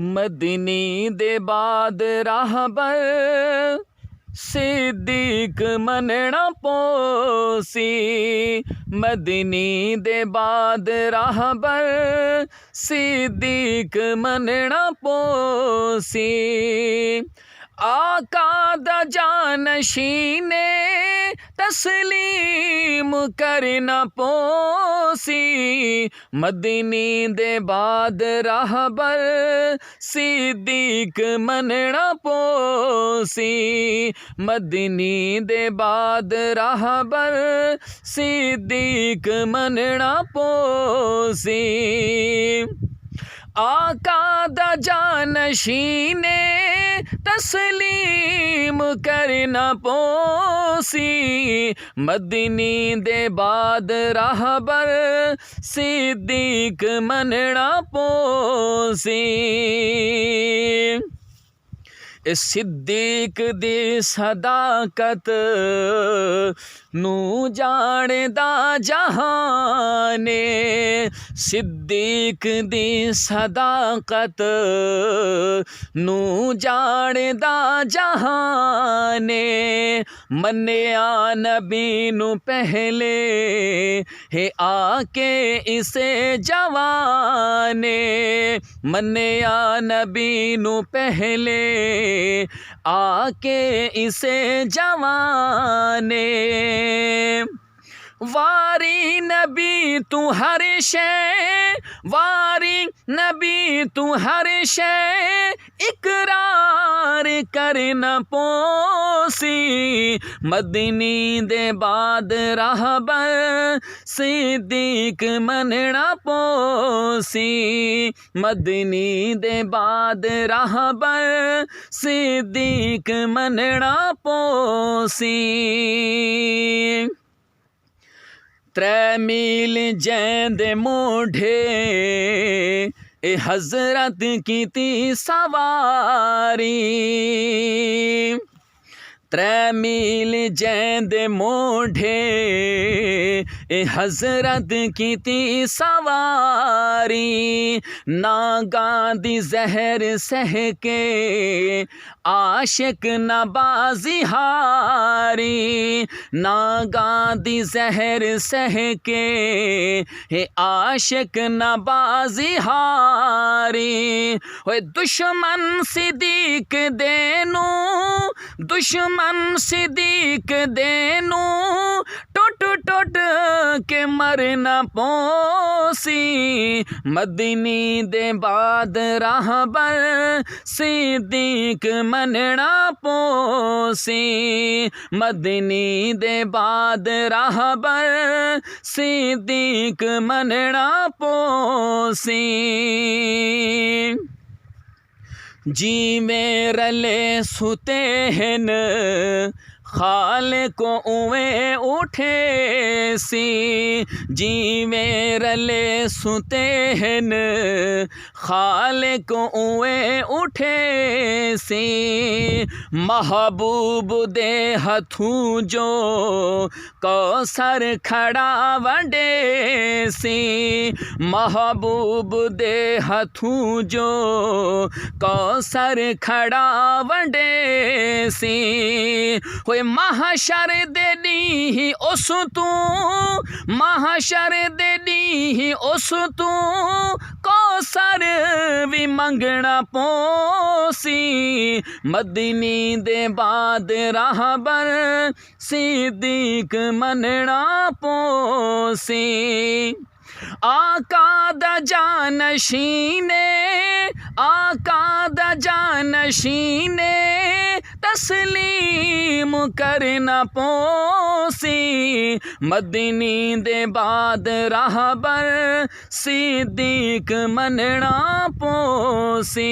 मदनी दे बाद राहबर सिद्दीक मनना पोसी। मदनी दे बाद राहबर सिद्दीक मनना पोसी। आका दा जानशीने तस्लीम करना पोसी। मदनी दे बाद राहबर सिद्दीक मनना पोसी। मदनी दे बाद राहबर सिद्दीक मनना पोसी। आका दा जानशीने तस्लीम करना पोसी। मदनी दे बाद राहबर सिद्दीक मनना पोसी। सिद्दीक दी सदाकत नू जानदा जहाने। सिद्दीक दी सदाकत नू जानदा जहाने। मन्निया नबी नू पहले है आके इसे जवाने। मन्निया नबी नू पहले आके इसे जवाने। वारी नबी तू हर शै, वारी नबी तू हर शै इकरार करना पोसी। मदनी दे बाद राहबर सिद्दीक मनना पोसी। मदनी दे बाद राहबर सिद्दीक मनना पोसी। 3 मील जैंदे मोढ़े ए हजरत कीती सवारी। 3 मील जैंदे मोढ़े ए हजरत कीती सवारी। नागा दी जहर सह के आशिक नबाजी हारी। नागा दी जहर सह के हे आशिक नबाजी हारी। होए दुश्मन सिद्दीक देनू, दुश्मन सिद्दीक देनू टुट टुट के मरना पोसी। मदनी दे बाद राहबर सिद्दीक मनना पोसी। मदनी दे बाद राहबर सिद्दीक मनना पोसी। जी में रले सुते हैं खाले को उवे उठे सी। जी में रले सुते हैं खाले को उवे उठे सी। महबूब दे हथूं जो कौसर खड़ा वंडे सी। महबूब दे हथूं जो कौसर खड़ा वंडे सी। होए महशर दे दी उस तू, महशर दे दी उस तू कौसर भी मंगना पोसी। मदनी दे बाद राहबर सिद्दीक मनना पोसी। आका दा जानशीने, आका दा जानशीने तस्लीम करना पोसी। मदनी दे बाद राहबर सिद्दीक मनना पोसी।